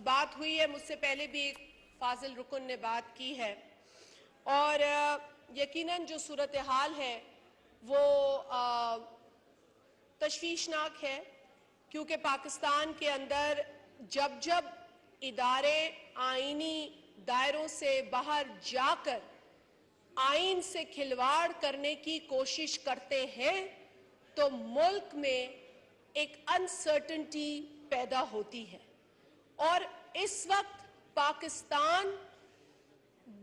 بات ہوئی ہے، مجھ سے پہلے بھی ایک فاضل رکن نے بات کی ہے، اور یقیناً جو صورتحال ہے وہ تشویشناک ہے، کیونکہ پاکستان کے اندر جب جب ادارے آئینی دائروں سے باہر جا کر آئین سے کھلواڑ کرنے کی کوشش کرتے ہیں تو ملک میں ایک انسرٹنٹی پیدا ہوتی ہے، اور اس وقت پاکستان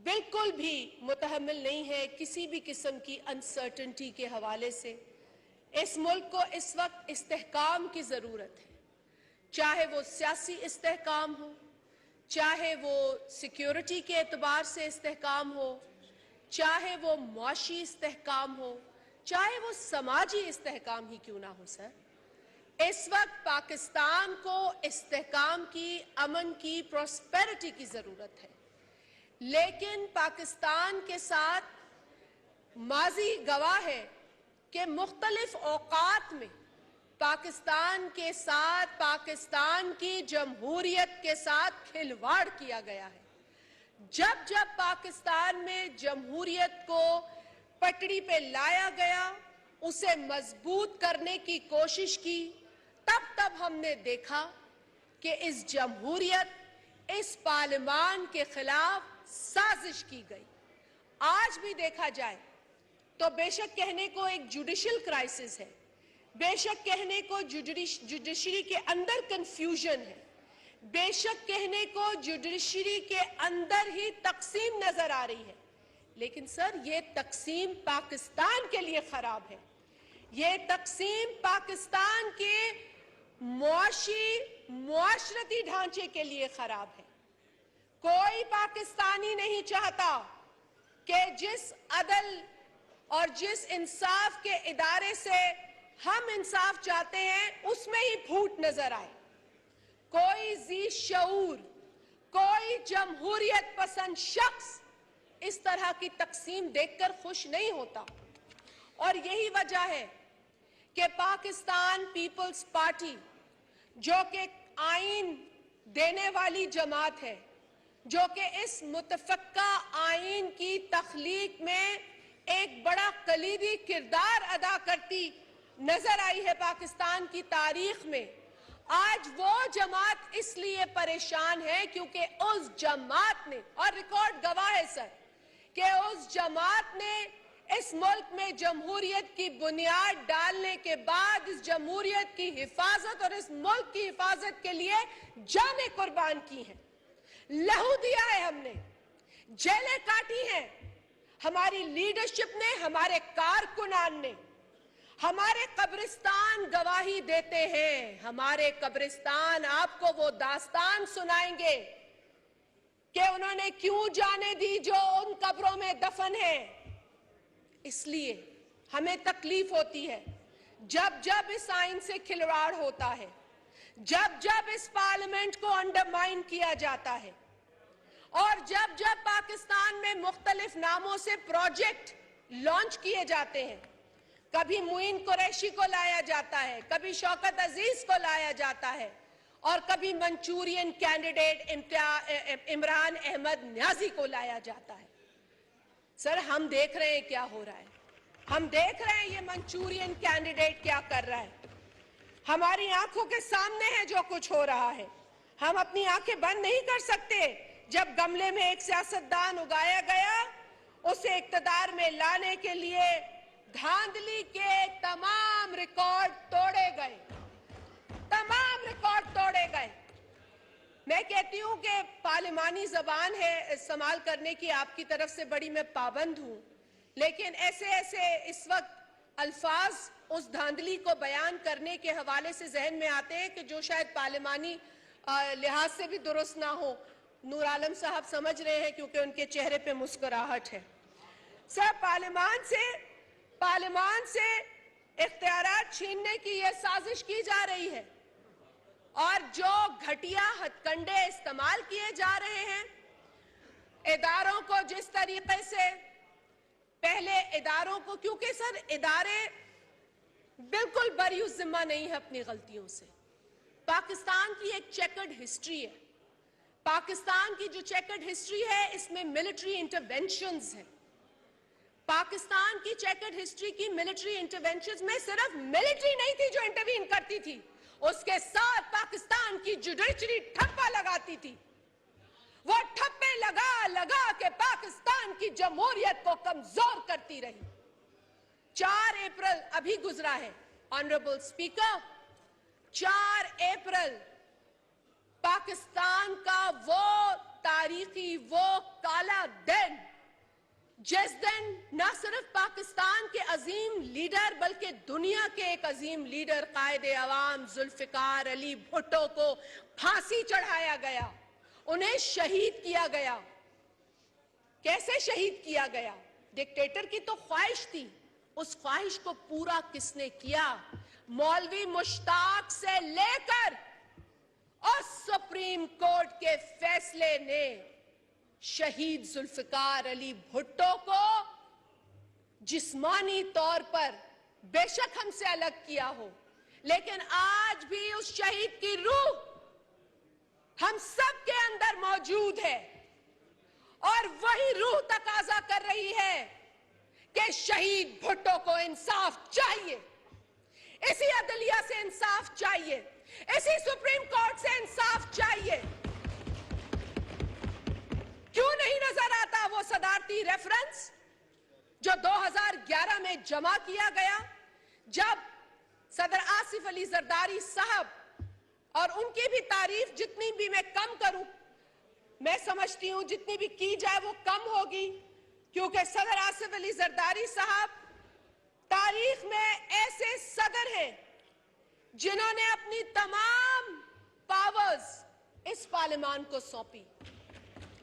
بالکل بھی متحمل نہیں ہے کسی بھی قسم کی انسرٹنٹی کے حوالے سے۔ اس ملک کو اس وقت استحکام کی ضرورت ہے، چاہے وہ سیاسی استحکام ہو، چاہے وہ سیکیورٹی کے اعتبار سے استحکام ہو، چاہے وہ معاشی استحکام ہو، چاہے وہ سماجی استحکام ہی کیوں نہ ہو سر۔ اس وقت پاکستان کو استحکام کی، امن کی، پراسپیرٹی کی ضرورت ہے، لیکن پاکستان کے ساتھ ماضی گواہ ہے کہ مختلف اوقات میں پاکستان کے ساتھ، پاکستان کی جمہوریت کے ساتھ کھلواڑ کیا گیا ہے۔ جب جب پاکستان میں جمہوریت کو پٹڑی پہ لایا گیا، اسے مضبوط کرنے کی کوشش کی، تب تب ہم نے دیکھا کہ اس جمہوریت، اس پارلیمان کے خلاف سازش کی گئی۔ آج بھی دیکھا جائے تو بے شک کہنے کو ایک جوڈیشل کرائسس ہے، بے شک کہنے کو جوڈیشری کے اندر کنفیوژن ہے، بے شک کہنے کو جوڈیشری کے اندر ہی تقسیم نظر آ رہی ہے، لیکن سر یہ تقسیم پاکستان کے لیے خراب ہے، یہ تقسیم پاکستان کے معاشرتی ڈھانچے کے لیے خراب ہے۔ کوئی پاکستانی نہیں چاہتا کہ جس عدل اور جس انصاف کے ادارے سے ہم انصاف چاہتے ہیں اس میں ہی پھوٹ نظر آئے۔ کوئی ذی شعور، کوئی جمہوریت پسند شخص اس طرح کی تقسیم دیکھ کر خوش نہیں ہوتا، اور یہی وجہ ہے کہ پاکستان پیپلز پارٹی، جو کہ آئین دینے والی جماعت ہے، جو کہ اس متفقہ آئین کی تخلیق میں ایک بڑا کلیدی کردار ادا کرتی نظر آئی ہے پاکستان کی تاریخ میں، آج وہ جماعت اس لیے پریشان ہے کیونکہ اس جماعت نے، اور ریکارڈ گواہ ہے سر، کہ اس جماعت نے اس ملک میں جمہوریت کی بنیاد ڈالنے کے بعد اس جمہوریت کی حفاظت اور اس ملک کی حفاظت کے لیے جانیں قربان کی ہیں، لہو دیا ہے، ہم نے جیلیں کاٹی ہیں، ہماری لیڈرشپ نے، ہمارے کارکنان نے۔ ہمارے قبرستان گواہی دیتے ہیں، ہمارے قبرستان آپ کو وہ داستان سنائیں گے کہ انہوں نے کیوں جانے دی جو ان قبروں میں دفن ہے۔ اس لیے ہمیں تکلیف ہوتی ہے جب جب اس آئین سے کھلواڑ ہوتا ہے، جب جب اس پارلیمنٹ کو انڈرمائن کیا جاتا ہے، اور جب جب پاکستان میں مختلف ناموں سے پروجیکٹ لانچ کیے جاتے ہیں، کبھی معین قریشی کو لایا جاتا ہے، کبھی شوکت عزیز کو لایا جاتا ہے، اور کبھی منچورین کینڈیڈیٹ عمران احمد نیازی کو لایا جاتا ہے۔ سر ہم دیکھ رہے ہیں کیا ہو رہا ہے، ہم دیکھ رہے ہیں یہ منچورین کینڈیڈیٹ کیا کر رہا ہے، ہماری آنکھوں کے سامنے ہے جو کچھ ہو رہا ہے، ہم اپنی آنکھیں بند نہیں کر سکتے۔ جب گملے میں ایک سیاستدان اگایا گیا، اسے اقتدار میں لانے کے لیے دھاندلی کے تمام ریکارڈ توڑے گئے، تمام ریکارڈ توڑے گئے۔ میں کہتی ہوں کہ پارلیمانی زبان ہے، استعمال کرنے کی آپ کی طرف سے بڑی میں پابند ہوں، لیکن ایسے اس وقت الفاظ اس دھاندلی کو بیان کرنے کے حوالے سے ذہن میں آتے ہیں کہ جو شاید پارلیمانی لحاظ سے بھی درست نہ ہو۔ نور عالم صاحب سمجھ رہے ہیں کیونکہ ان کے چہرے پہ مسکراہٹ ہے۔ سر پارلیمان سے اختیارات چھیننے کی یہ سازش کی جا رہی ہے، اور جو گھٹیا ہتھ کنڈے استعمال کیے جا رہے ہیں، اداروں کو جس طریقے سے پہلے اداروں کو، کیونکہ سر ادارے بالکل بری الذمہ نہیں ہے اپنی غلطیوں سے، پاکستان کی ایک چیکرڈ ہسٹری ہے، پاکستان کی جو چیکرڈ ہسٹری ہے اس میں ملٹری انٹرونشنز ہیں. پاکستان کی چیکرڈ ہسٹری کی ملٹری انٹرونشنز میں صرف ملٹری نہیں تھی جو انٹروین کرتی تھی, اس کے ساتھ پاکستان کی جوڈیشری ٹھپا لگاتی تھی. وہ ٹھپے لگا لگا کے پاکستان کی جمہوریت کو کمزور کرتی رہی. 4 اپریل ابھی گزرا ہے آنریبل اسپیکر, 4 اپریل پاکستان کا وہ تاریخی وہ کالا دن جس دن نہ صرف پاکستان کے عظیم لیڈر بلکہ دنیا کے ایک عظیم لیڈر قائد عوام ذوالفقار علی بھٹو کو پھانسی چڑھایا گیا, انہیں شہید کیا گیا. کیسے شہید کیا گیا؟ ڈکٹیٹر کی تو خواہش تھی, اس خواہش کو پورا کس نے کیا؟ مولوی مشتاق سے لے کر اور سپریم کورٹ کے فیصلے نے شہید ذوالفقار علی بھٹو کو جسمانی طور پر بے شک ہم سے الگ کیا ہو, لیکن آج بھی اس شہید کی روح ہم سب کے اندر موجود ہے, اور وہی روح تقاضا کر رہی ہے کہ شہید بھٹو کو انصاف چاہیے, اسی عدلیہ سے انصاف چاہیے, اسی سپریم کورٹ سے انصاف چاہیے. کیوں نہیں نظر آتا وہ صدارتی ریفرنس جو 2011 میں جمع کیا گیا, جب صدر آصف علی زرداری صاحب, اور ان کی بھی تعریف جتنی بھی میں کم کروں, میں سمجھتی ہوں جتنی بھی کی جائے وہ کم ہوگی, کیونکہ صدر آصف علی زرداری صاحب تاریخ میں ایسے صدر ہیں جنہوں نے اپنی تمام پاورز اس پارلیمان کو سونپی,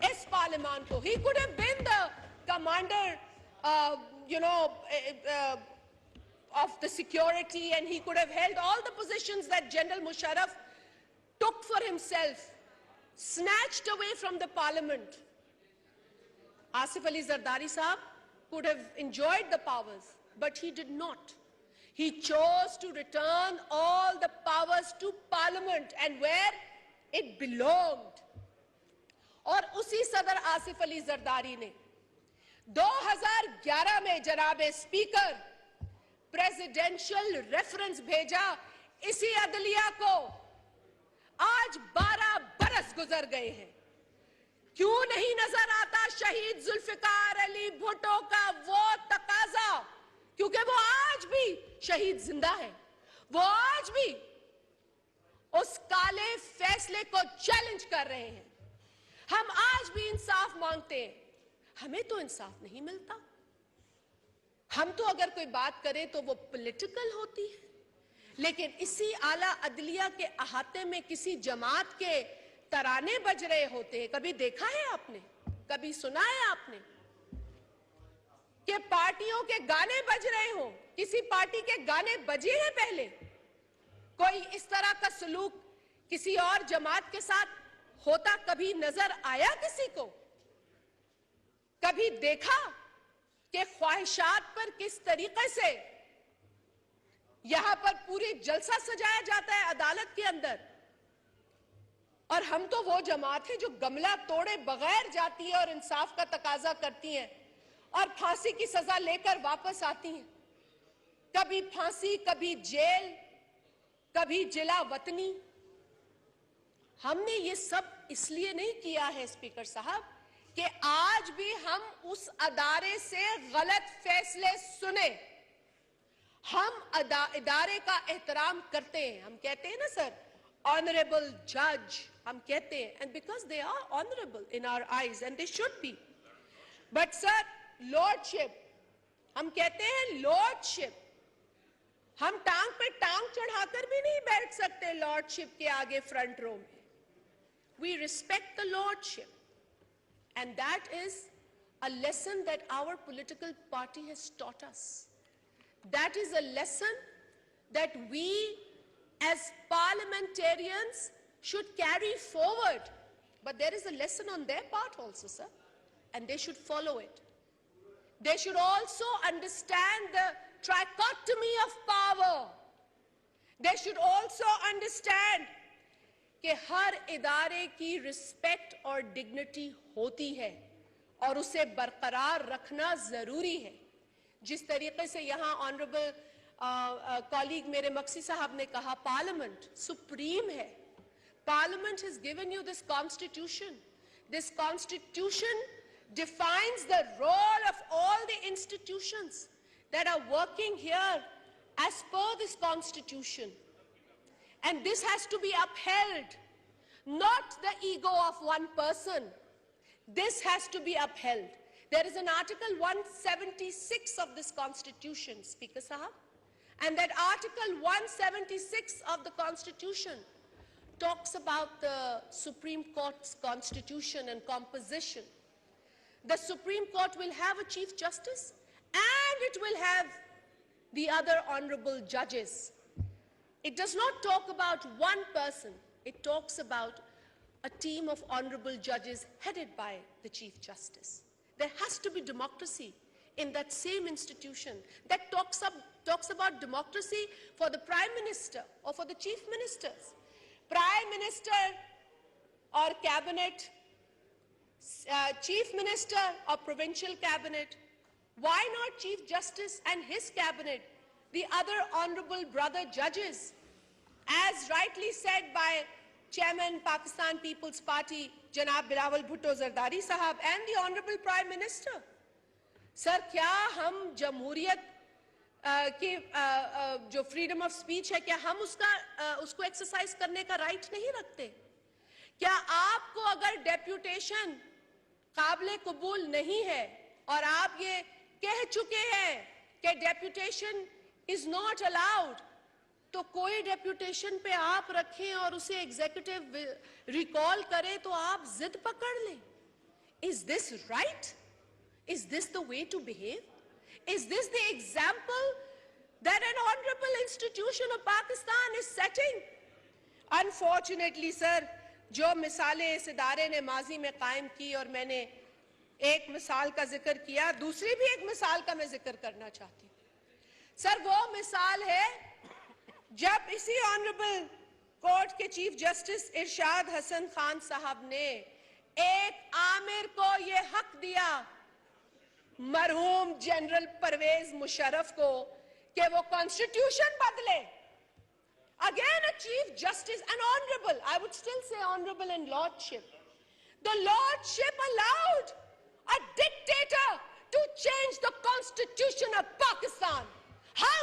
اس پارلیمان کو. He could have been the commander, of the security, and he could have held all the positions that General Musharraf took for himself, snatched away from the parliament. Asif Ali Zardari Sahab could have enjoyed the powers, but he did not. He chose to return all the powers to parliament and where it belonged. اور اسی صدر آصف علی زرداری نے 2011 میں جناب speaker presidential reference بھیجا اسی عدلیہ کو. آج 12 برس گزر گئے ہیں, کیوں نہیں نظر آتا شہید ذوالفقار علی بھٹو کا وہ تقاضا؟ کیونکہ وہ آج بھی شہید زندہ ہے, وہ آج بھی اس کالے فیصلے کو چیلنج کر رہے ہیں. ہم آج بھی انصاف مانگتے ہیں, ہمیں تو انصاف نہیں ملتا. ہم تو اگر کوئی بات کریں تو وہ پولیٹیکل ہوتی ہے, لیکن اسی اعلیٰ عدلیہ کے احاطے میں کسی جماعت کے ترانے بج رہے ہوتے ہیں. کبھی دیکھا ہے آپ نے, کبھی سنا ہے آپ نے کہ پارٹیوں کے گانے بج رہے ہوں؟ کسی پارٹی کے گانے بجے ہیں پہلے؟ کوئی اس طرح کا سلوک کسی اور جماعت کے ساتھ ہوتا کبھی نظر آیا کسی کو؟ کبھی دیکھا کہ خواہشات پر کس طریقے سے یہاں پر پوری جلسہ سجایا جاتا ہے عدالت کے اندر؟ اور ہم تو وہ جماعت ہے جو گملہ توڑے بغیر جاتی ہے اور انصاف کا تقاضا کرتی ہیں اور پھانسی کی سزا لے کر واپس آتی ہیں. کبھی پھانسی, کبھی جیل, کبھی جلا وطنی. ہم نے یہ سب اس لیے نہیں کیا ہے اسپیکر صاحب کہ آج بھی ہم اس ادارے سے غلط فیصلے سنیں. ہم ادارے کا احترام کرتے ہیں. ہم کہتے ہیں نا سر, آنریبل جج ہم کہتے ہیں, and because they are honorable in our eyes and they should be. But sir, lordship ہم کہتے ہیں, lordship ہم ٹانگ پہ ٹانگ چڑھا کر بھی نہیں بیٹھ سکتے lordship کے آگے فرنٹ رو میں. We respect the lordship, and that is a lesson that our political party has taught us. That is a lesson that we as parliamentarians should carry forward. But there is a lesson on their part also, sir, and they should follow it. They should also understand the trichotomy of power. They should also understand کہ ہر ادارے کی respect اور dignity ہوتی ہے اور اسے برقرار رکھنا ضروری ہے. جس طریقے سے یہاں آنریبل کالیگ میرے مکسی صاحب نے کہا پارلیمنٹ سپریم ہے. Parliament has given you this constitution. This constitution defines the role of all the institutions that are working here as per this constitution. And this has to be upheld, not the ego of one person. This has to be upheld. There is an Article 176 of this Constitution, Speaker Sahab, and that Article 176 of the Constitution talks about the Supreme Court's constitution and composition. The Supreme Court will have a Chief Justice and it will have the other honorable judges. It does not talk about one person. It talks about a team of honorable judges headed by the Chief Justice. There has to be democracy in that same institution that talks about democracy for the Prime Minister or for the Chief Ministers. Prime Minister or Cabinet, Chief Minister or Provincial Cabinet, why not Chief Justice and his Cabinet, the other honorable brother judges, as rightly said by Chairman Pakistan People's Party, Janab Bilawal Bhutto Zardari Sahab, and the Honorable Prime Minister. Sir, kya hum jamhuriyat کی جو freedom of speech ہے کیا ہم اس کو exercise کرنے کا right نہیں رکھتے؟ کیا آپ کو اگر ڈیپوٹیشن قابل قبول نہیں ہے اور آپ یہ کہہ چکے ہیں کہ ڈیپوٹیشن از ناٹ الاؤڈ تو کوئی ڈیپوٹیشن پہ آپ رکھیں اور اسے ایگزیکٹو ریکال کریں تو آپ ضد پکڑ لیں؟ Is this right? Is this the way to behave? Is this the example that an honorable institution of Pakistan is setting? Unfortunately, sir, جو مثالیں اس ادارے نے ماضی میں قائم کی اور میں نے ایک مثال کا ذکر کیا، دوسری بھی ایک مثال کا میں ذکر کرنا چاہتی ہوں. سر وہ مثال ہے جب اسی آنریبل کورٹ کے چیف جسٹس ارشاد حسن خان صاحب نے ایک آمر کو یہ حق دیا مرحوم جنرل پرویز مشرف کو کہ وہ کانسٹیٹیوشن بدلے. Again a chief justice, an honorable, I would still say honorable and lordship. The lordship allowed a dictator to change the constitution of Pakistan. How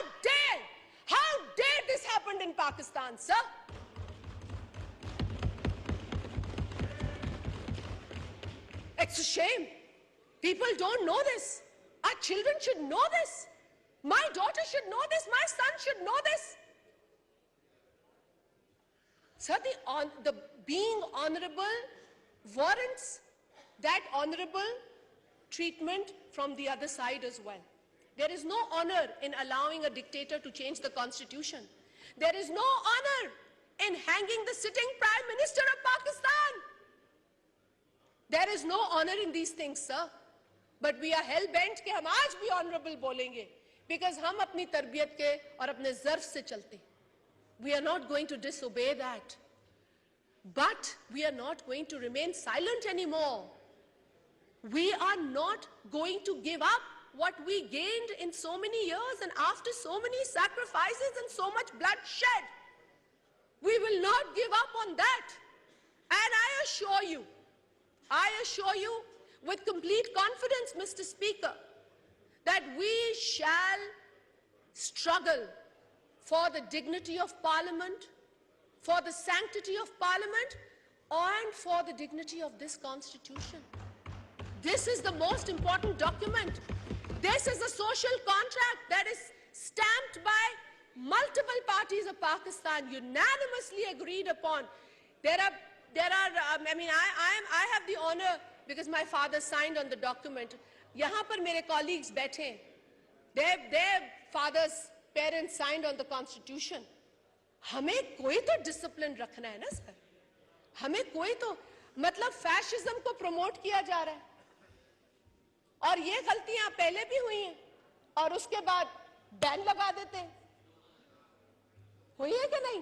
dare this happened in Pakistan, sir? It's a shame. People don't know this. Our children should know this. My daughter should know this. My son should know this. Sir, the being honorable warrants that honorable treatment from the other side as well. There is no honor in allowing a dictator to change the constitution. There is no honor in hanging the sitting Prime Minister of Pakistan. There is no honor in these things, sir. But we are hell-bent کہ ہم آج بھی honorable بولیں گے because ہم اپنی تربیت کے اور اپنے ظرف سے چلتے ہیں. We are not going to disobey that. But we are not going to remain silent anymore. We are not going to give up what we gained in so many years and after so many sacrifices and so much bloodshed. We will not give up on that. And I assure you with complete confidence, Mr. Speaker, that we shall struggle for the dignity of Parliament, for the sanctity of Parliament, and for the dignity of this Constitution. This is the most important document. This is a social contract that is stamped by multiple parties of Pakistan, unanimously agreed upon. I have the honor, because my father signed on the document. Yahan par mere colleagues baithe hain. Their fathers, parents signed on the Constitution. ہمیں کوئی تو discipline رکھنا ہے نا سر. ہمیں کوئی تو مطلب فیشزم کو پروموٹ کیا جا رہا ہے اور یہ غلطیاں پہلے بھی ہوئی ہیں اور اس کے بعد بین لگا دیتے ہیں. ہوئی ہے کہ نہیں؟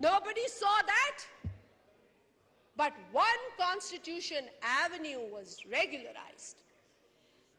Nobody saw that, but one Constitution Avenue was regularized.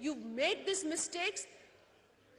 You've made these mistakes.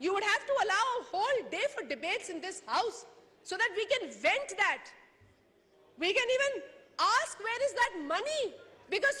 You would have to allow a whole day for debates in this house so that we can vent that. We can even ask where is that money, because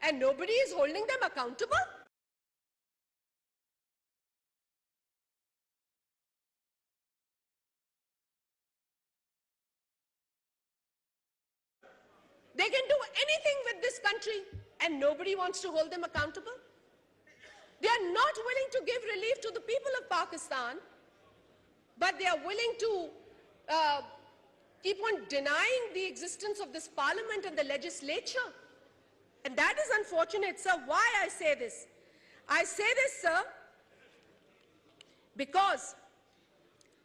and nobody is holding them accountable. They can do anything with this country and nobody wants to hold them accountable. They are not willing to give relief to the people of Pakistan, but they are willing to keep on denying the existence of this parliament and the legislature. And that is unfortunate, sir. Why I say this? I say this, sir, because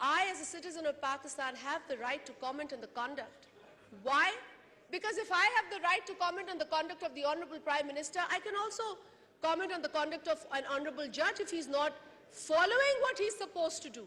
I as a citizen of Pakistan have the right to comment on the conduct. Why? Because if I have the right to comment on the conduct of the Honorable Prime Minister, I can also comment on the conduct of an Honorable Judge if he's not following what he's supposed to do.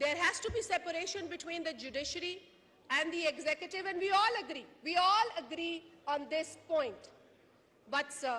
There has to be separation between the judiciary and the executive, and we all agree on this point. But sir,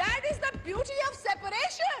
That is the beauty of separation.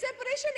separation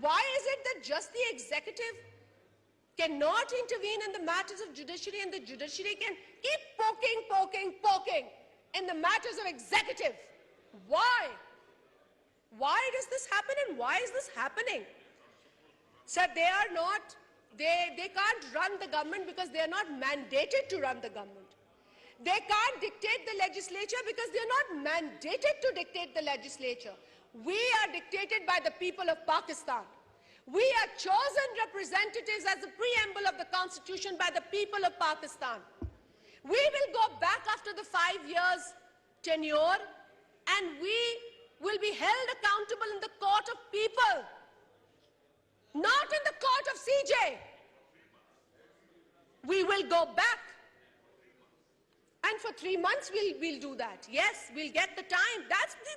Why is it that just the executive cannot intervene in the matters of judiciary and the judiciary can keep poking in the matters of executive? Why? Why does this happen and why is this happening? Sir, they can't run the government because they are not mandated to run the government. They can't dictate the legislature because they are not mandated to dictate the legislature. We are dictated by the people of Pakistan. We are chosen representatives as the preamble of the Constitution by the people of Pakistan. We will go back after the 5 years tenure and we will be held accountable in the court of people, not in the court of CJ. We will go back. And for 3 months we'll do that. Yes, we'll get the time. That's the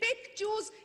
pick, choose,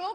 no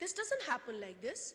This doesn't happen like this.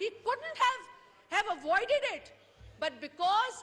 He couldn't have avoided it, but because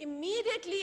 immediately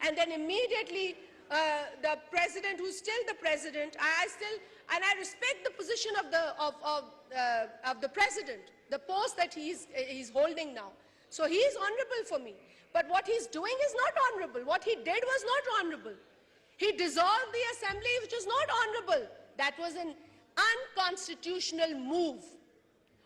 and then immediately the president, who's still the president, I respect the position of the president, the post that he's holding now. So he is honorable for me. But what he's doing is not honorable. What he did was not honorable. He dissolved the assembly, which was not honorable. That was an unconstitutional move.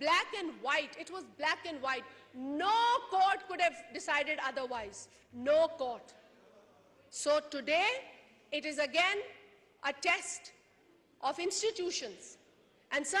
black and white. It was black and white. No court could have decided otherwise. No court. So today, it is again a test of institutions. And sir,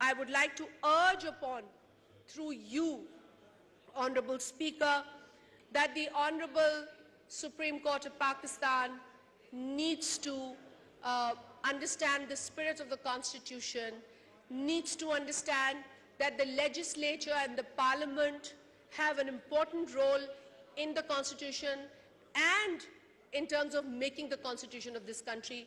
I would like to urge upon, through you, Honorable Speaker, that the Honorable Supreme Court of Pakistan needs to understand the spirit of the Constitution, needs to understand that the legislature and the Parliament have an important role in the Constitution and in terms of making the Constitution of this country.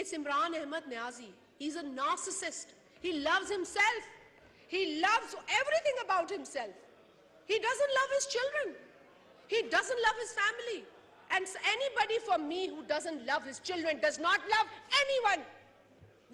it's Imran Ahmed Niazi. He's a narcissist. He loves himself. He loves everything about himself. He doesn't love his children. He doesn't love his family. And anybody for me who doesn't love his children does not love anyone.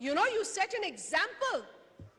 You know, you set an example.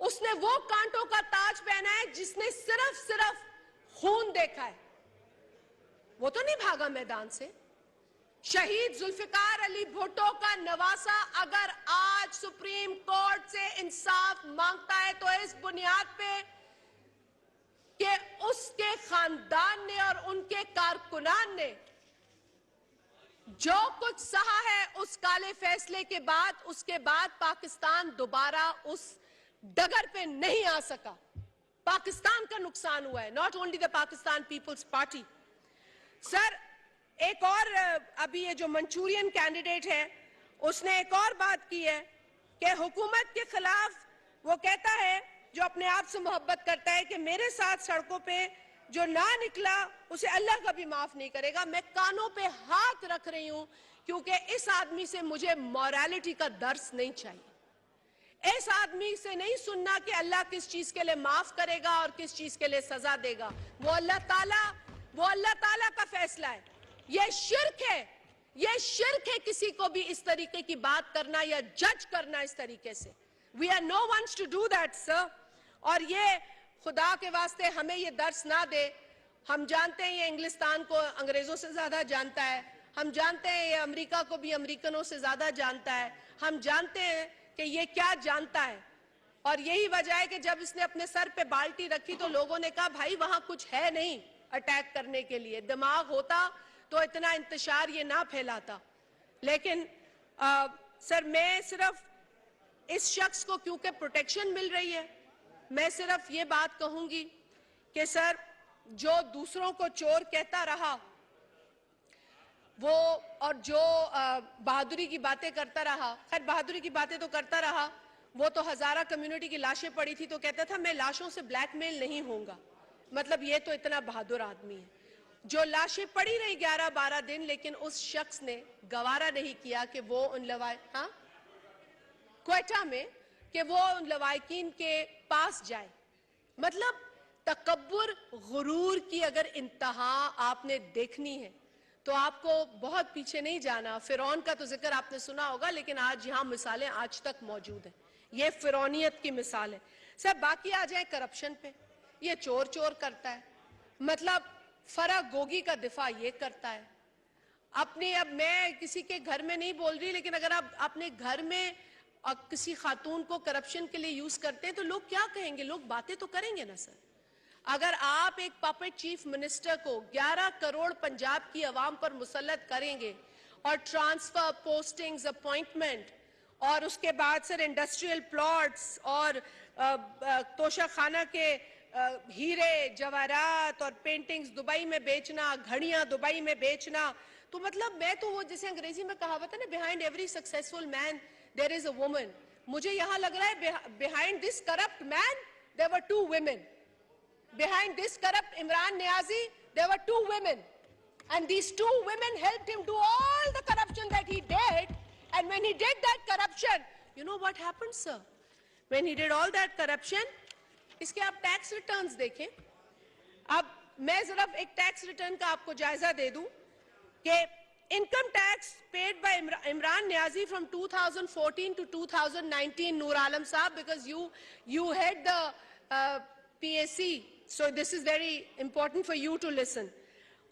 اس نے وہ کانٹوں کا تاج پہنا ہے جس نے صرف خون دیکھا ہے. وہ تو نہیں بھاگا میدان سے. شہید ذوالفقار علی بھٹو کا نواسا اگر آج سپریم کورٹ سے انصاف مانگتا ہے تو اس بنیاد پہ کہ اس کے خاندان نے اور ان کے کارکنان نے جو کچھ سہا ہے اس کالے فیصلے کے بعد، اس کے بعد پاکستان دوبارہ اس ڈگر پہ نہیں آ سکا. پاکستان کا نقصان ہوا ہے, not only the Pakistan People's Party. سر ایک اور ابھی یہ جو منچورین کینڈیڈیٹ ہے اس نے ایک اور بات کی ہے کہ حکومت کے خلاف وہ کہتا ہے, جو اپنے آپ سے محبت کرتا ہے, کہ میرے ساتھ سڑکوں پہ جو نہ نکلا اسے اللہ کبھی معاف نہیں کرے گا. میں کانوں پہ ہاتھ رکھ رہی ہوں کیونکہ اس آدمی سے مجھے موریلٹی کا درس نہیں چاہیے. اس آدمی سے نہیں سننا کہ اللہ کس چیز کے لیے معاف کرے گا اور کس چیز کے لیے سزا دے گا. وہ اللہ تعالیٰ کا فیصلہ ہے. یہ شرک ہے, یہ شرک ہے کسی کو بھی اس طریقے کی بات کرنا یا جج کرنا اس طریقے سے. We are no ones to do that, sir. اور یہ خدا کے واسطے ہمیں یہ درس نہ دے. ہم جانتے ہیں یہ انگلستان کو انگریزوں سے زیادہ جانتا ہے. ہم جانتے ہیں یہ امریکہ کو بھی امریکنوں سے زیادہ جانتا ہے. ہم جانتے ہیں کہ یہ کیا جانتا ہے. اور یہی وجہ ہے کہ جب اس نے اپنے سر پہ بالٹی رکھی تو لوگوں نے کہا بھائی وہاں کچھ ہے نہیں اٹیک کرنے کے لیے. دماغ ہوتا تو اتنا انتشار یہ نہ پھیلاتا. لیکن سر میں صرف اس شخص کو کیونکہ پروٹیکشن مل رہی ہے, میں صرف یہ بات کہوں گی کہ سر جو دوسروں کو چور کہتا رہا وہ, اور جو بہادری کی باتیں کرتا رہا, خیر بہادری کی باتیں تو کرتا رہا, وہ تو ہزارہ کمیونٹی کی لاشیں پڑی تھی تو کہتا تھا میں لاشوں سے بلیک میل نہیں ہوں گا. مطلب یہ تو اتنا بہادر آدمی ہے. جو لاشیں پڑی رہی 11-12 دن, لیکن اس شخص نے گوارا نہیں کیا کہ وہ ان کوئٹہ میں کہ وہ ان لواحقین کے پاس جائے. مطلب تکبر غرور کی اگر انتہا آپ نے دیکھنی ہے تو آپ کو بہت پیچھے نہیں جانا. فرعون کا تو ذکر آپ نے سنا ہوگا, لیکن آج یہاں مثالیں آج تک موجود ہیں. یہ فرعونیت کی مثال ہے. سب باقی آ جائیں کرپشن پہ. یہ چور کرتا ہے, مطلب فرا گوگی کا دفاع یہ کرتا ہے. اپنے, اب میں کسی کے گھر میں نہیں بول رہی, لیکن اگر آپ اپنے گھر میں کسی خاتون کو کرپشن کے لیے یوز کرتے ہیں تو لوگ کیا کہیں گے؟ لوگ باتیں تو کریں گے نا سر. اگر آپ ایک پپٹ چیف منسٹر کو 11 کروڑ پنجاب کی عوام پر مسلط کریں گے اور ٹرانسفر, پوسٹنگز, اپوائنٹمنٹ, اور اس کے بعد سر انڈسٹریل پلاٹس اور توشہ خانہ کے ہیرے جواہرات اور پینٹنگز دبئی میں بیچنا, گھڑیاں دبئی میں بیچنا, تو مطلب میں تو وہ جیسے انگریزی میں کہاوت ہے نا, behind every successful man there is a woman. مجھے یہاں لگ رہا ہے behind this corrupt man there were 2 women. Behind this corrupt Imran Niazi, there were 2 women. And these 2 women helped him do all the corruption that he did. And when he did that corruption, you know what happened, sir? When he did all that corruption, اس کے آپ tax returns دیکھیں. اب میں ذرا ایک tax return کا آپ کو جائزہ دے دوں کہ income tax paid by Imran Niazi from 2014 to 2019, Noor Alam Saab, because you head the PAC, so this is very important for you to listen.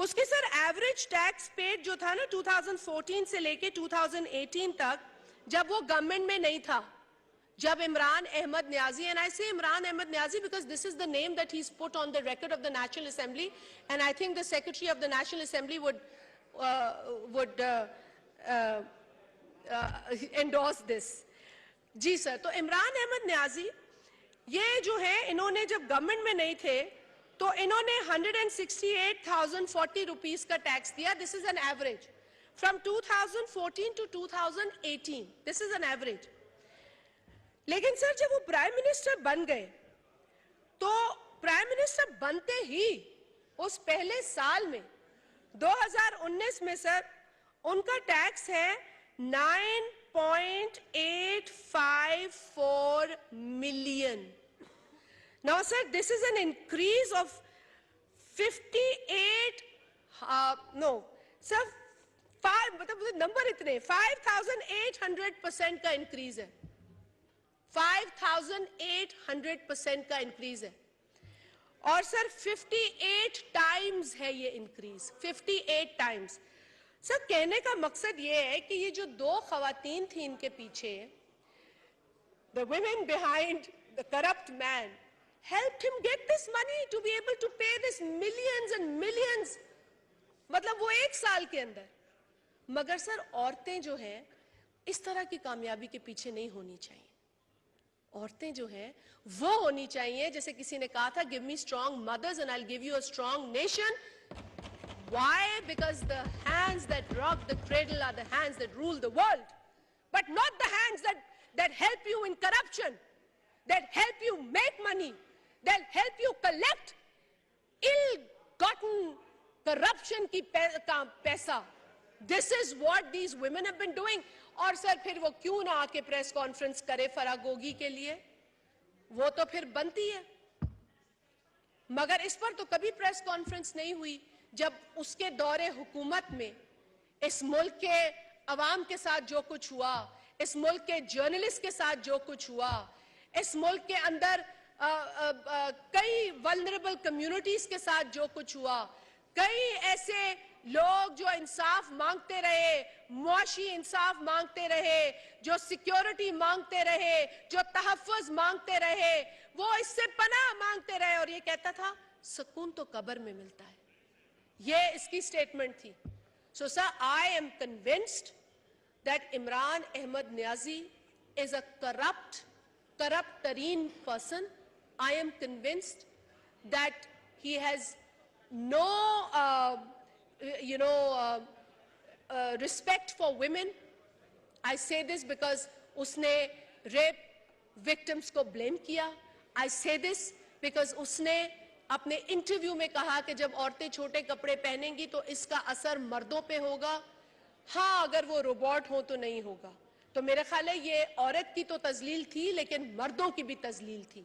اس کے سر ایوریج ٹیکس پیڈ جو تھا نا 2014 سے لے کے 2018 تک, جب وہ گورنمنٹ میں نہیں تھا, جب عمران احمد نیازی, and I say Imran Ahmed Niazi because this is the name that he's put on the record of the National Assembly, and I think the Secretary of the National Assembly would endorse this. جی سر, تو عمران احمد نیازی یہ جو ہے, انہوں نے جب government میں نہیں تھے تو انہوں نے 168,040 روپیز کا ٹیکس دیا. This is an average from 2014 to 2018. This is an average. لیکن سر جب وہ پرائم منسٹر بن گئے تو پرائم منسٹر بنتے ہی اس پہلے سال میں 2019 میں سر ان کا ٹیکس ہے 9.854 million. Now sir, this is an increase of 58, sir, مطلب نمبر اتنے 5,800% کا انکریز ہے. 5800% کا انکریز ہے. اور سر 58 ٹائمز ہے یہ انکریز, 58 ٹائمز. سر کہنے کا مقصد یہ ہے کہ یہ جو دو خواتین تھیں ان کے پیچھے, the women behind the corrupt man helped him get this money to be able to pay this millions and millions, مطلب وہ ایک سال کے اندر. مگر سر عورتیں جو ہیں اس طرح کی کامیابی کے پیچھے نہیں ہونی چاہیے. عورتیں جو ہیں وہ ہونی چاہیے, جیسے کسی نے کہا تھا, give me strong mothers and I'll give you a strong nation. Why? Because the hands that rock the cradle are the hands that rule the world, but not the hands that help you in corruption, that help you make money, that help you collect ill-gotten corruption ki paisa. This is what these women have been doing. اور سر پھر وہ کیوں نہ آ کے press conference کرے فراگوگی کے لیے, وہ تو پھر بنتی ہے. مگر اس پر تو کبھی پریس کانفرنس نہیں ہوئی جب اس کے دور حکومت میں اس ملک کے عوام کے ساتھ جو کچھ ہوا, اس ملک کے جرنلسٹ کے ساتھ جو کچھ ہوا, اس ملک کے اندر کئی ولنریبل کمیونٹیز کے ساتھ جو کچھ ہوا, کئی ایسے لوگ جو انصاف مانگتے رہے, معاشی انصاف مانگتے رہے, جو سیکیورٹی مانگتے رہے, جو تحفظ مانگتے رہے, وہ اس سے پناہ مانگتے رہے, اور یہ کہتا تھا سکون تو قبر میں ملتا ہے. یہ اس کی سٹیٹمنٹ تھی. So sir, I am convinced that Imran Ahmed Niazi is a corrupt tareen person. I am convinced that he has no respect for women. I say this because usne rape victims ko blame kiya. I say this because usne اپنے interview میں کہا کہ جب عورتیں چھوٹے کپڑے پہنیں گی تو اس کا اثر مردوں پہ ہوگا. ہاں اگر وہ روبوٹ ہوں تو نہیں ہوگا. تو میرے خیال ہے یہ عورت کی تو تذلیل تھی, لیکن مردوں کی بھی تذلیل تھی.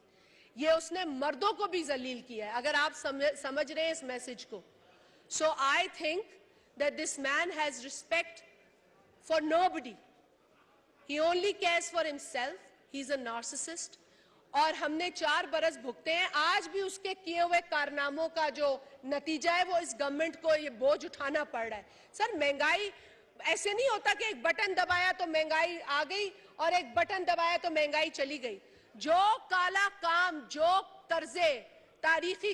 یہ اس نے مردوں کو بھی ذلیل کیا ہے, اگر آپ سمجھ رہے ہیں اس میسج کو. So I think that this man has respect for nobody. He only cares for himself. He's a narcissist. اور ہم نے 4 برس بھگتے ہیں. آج بھی اس کے کیے ہوئے کارناموں کا جو نتیجہ ہے وہ اس گورنمنٹ کو یہ بوجھ اٹھانا پڑ رہا ہے. سر مہنگائی ایسے نہیں ہوتا کہ ایک بٹن دبایا تو مہنگائی آ گئی اور ایک بٹن دبایا تو مہنگائی چلی گئی. جو کالا کام, جو قرضے, تاریخی